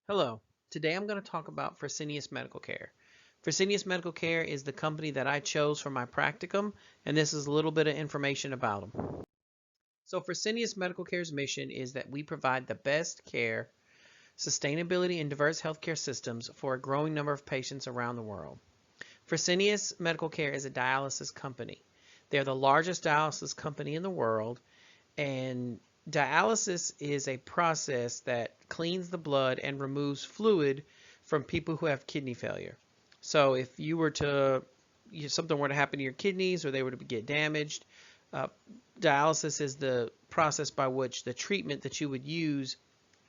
Hello. Today I'm going to talk about Fresenius Medical Care. Fresenius Medical Care is the company that I chose for my practicum, and this is a little bit of information about them. So Fresenius Medical Care's mission is that we provide the best care, sustainability, and diverse healthcare systems for a growing number of patients around the world. Fresenius Medical Care is a dialysis company. They're the largest dialysis company in the world, and dialysis is a process that cleans the blood and removes fluid from people who have kidney failure. So if you were to, something were to happen to your kidneys or they were to get damaged, uh, dialysis is the process by which the treatment that you would use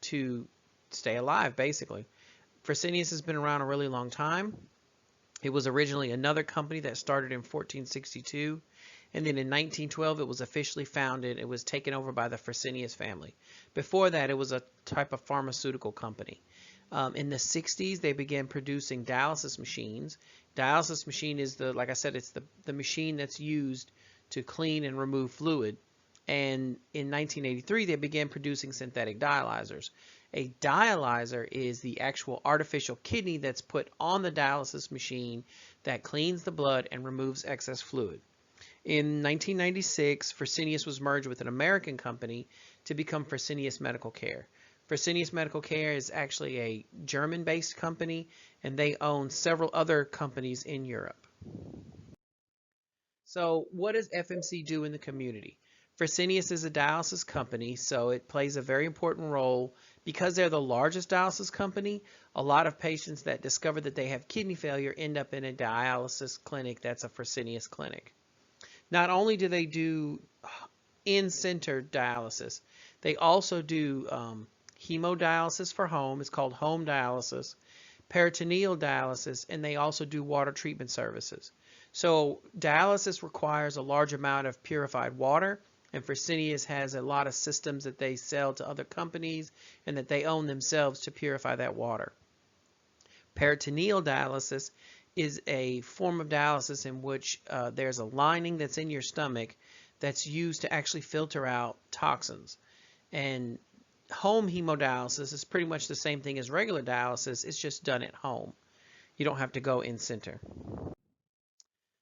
to stay alive, basically. Fresenius has been around a really long time. It was originally another company that started in 1462, and then in 1912 it was officially founded. It was taken over by the Fresenius family. Before that, it was a type of pharmaceutical company. In the 60s, they began producing dialysis machines. Dialysis machine is like I said, it's the machine that's used to clean and remove fluid. And in 1983, they began producing synthetic dialyzers. A dialyzer is the actual artificial kidney that's put on the dialysis machine that cleans the blood and removes excess fluid. In 1996, Fresenius was merged with an American company to become Fresenius Medical Care. Fresenius Medical Care is actually a German-based company, and they own several other companies in Europe. So what does FMC do in the community? Fresenius is a dialysis company, so it plays a very important role. Because they're the largest dialysis company, a lot of patients that discover that they have kidney failure end up in a dialysis clinic that's a Fresenius clinic. Not only do they do in-center dialysis, they also do hemodialysis for home. It's called home dialysis, peritoneal dialysis, and they also do water treatment services. So dialysis requires a large amount of purified water, and Fresenius has a lot of systems that they sell to other companies and that they own themselves to purify that water. Peritoneal dialysis is a form of dialysis in which there's a lining that's in your stomach that's used to actually filter out toxins. And home hemodialysis is pretty much the same thing as regular dialysis. It's just done at home. You don't have to go in center.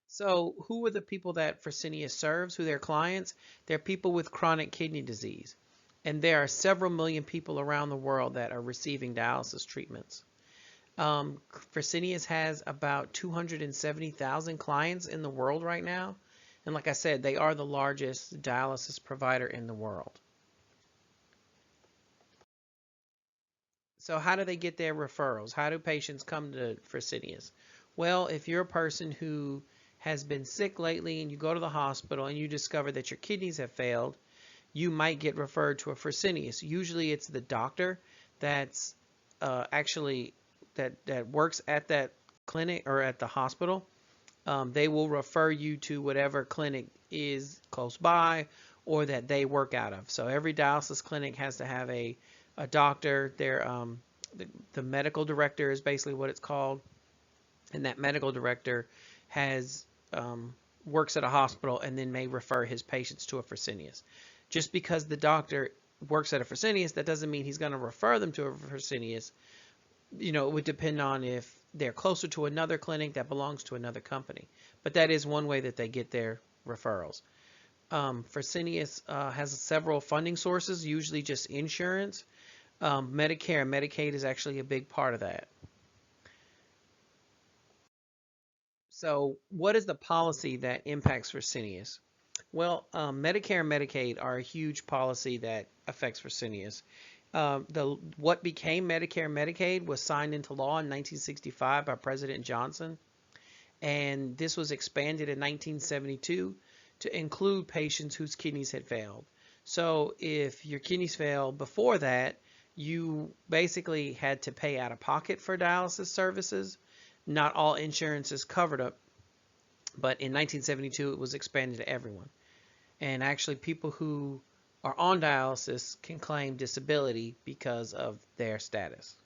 So who are the people that Fresenius serves? Who are their clients? They're people with chronic kidney disease. And there are several million people around the world that are receiving dialysis treatments. Fresenius has about 270,000 clients in the world right now. And like I said, they are the largest dialysis provider in the world. So how do they get their referrals? How do patients come to Fresenius? Well, if you're a person who has been sick lately and you go to the hospital and you discover that your kidneys have failed, you might get referred to a Fresenius. Usually it's the doctor that's actually that works at that clinic or at the hospital. They will refer you to whatever clinic is close by or that they work out of. So every dialysis clinic has to have a doctor. The medical director is basically what it's called, and that medical director has works at a hospital and then may refer his patients to a Fresenius. Just because the doctor works at a Fresenius, that doesn't mean he's going to refer them to a Fresenius. You know, it would depend on if they're closer to another clinic that belongs to another company. But that is one way that they get their referrals. Fresenius has several funding sources, usually just insurance. Medicare and Medicaid is actually a big part of that. So what is the policy that impacts Fresenius? Well, Medicare and Medicaid are a huge policy that affects Fresenius. What became Medicare and Medicaid was signed into law in 1965 by President Johnson, and this was expanded in 1972 to include patients whose kidneys had failed. So if your kidneys failed before that, you basically had to pay out of pocket for dialysis services. Not all insurances covered it, but in 1972 it was expanded to everyone. And actually people who are on dialysis can claim disability because of their status.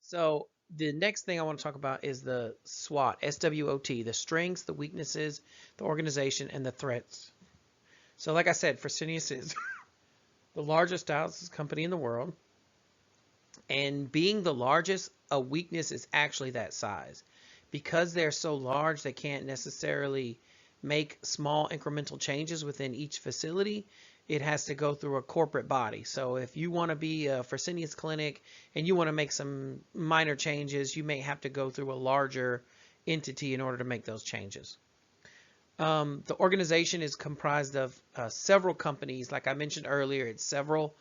So the next thing I want to talk about is the SWOT, SWOT, the strengths, the weaknesses, the organization, and the threats. So like I said, Fresenius is the largest dialysis company in the world. And being the largest, a weakness is actually that size. Because they're so large, they can't necessarily make small incremental changes within each facility. It has to go through a corporate body. So if you want to be a Fresenius clinic and you want to make some minor changes, you may have to go through a larger entity in order to make those changes. The organization is comprised of several companies. Like I mentioned earlier, it's several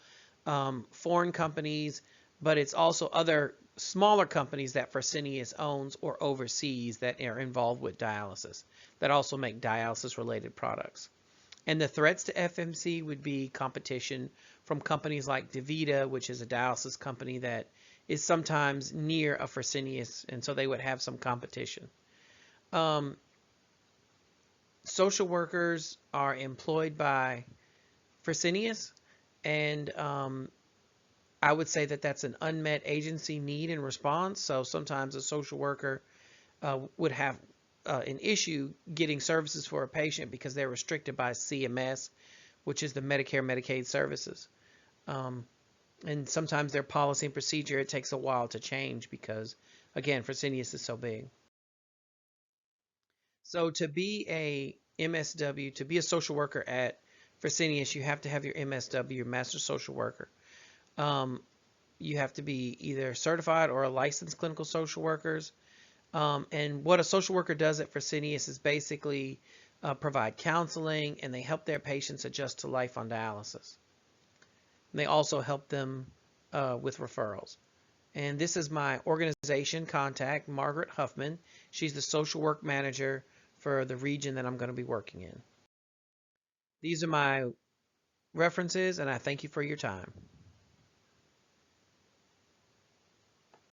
foreign companies, but it's also other smaller companies that Fresenius owns or oversees that are involved with dialysis that also make dialysis related products. And the threats to FMC would be competition from companies like DaVita, which is a dialysis company that is sometimes near a Fresenius, and so they would have some competition. Social workers are employed by Fresenius, and I would say that that's an unmet agency need and response. So sometimes a social worker would have an issue getting services for a patient because they're restricted by CMS, which is the Medicare Medicaid services. And sometimes their policy and procedure, it takes a while to change because, again, Fresenius is so big. So to be a MSW, to be a social worker at Fresenius, you have to have your MSW, your Master Social Worker. You have to be either certified or a licensed clinical social workers. And what a social worker does at Fresenius is basically provide counseling, and they help their patients adjust to life on dialysis. And they also help them with referrals. And this is my organization contact, Margaret Huffman. She's the social work manager for the region that I'm going to be working in. These are my references, and I thank you for your time.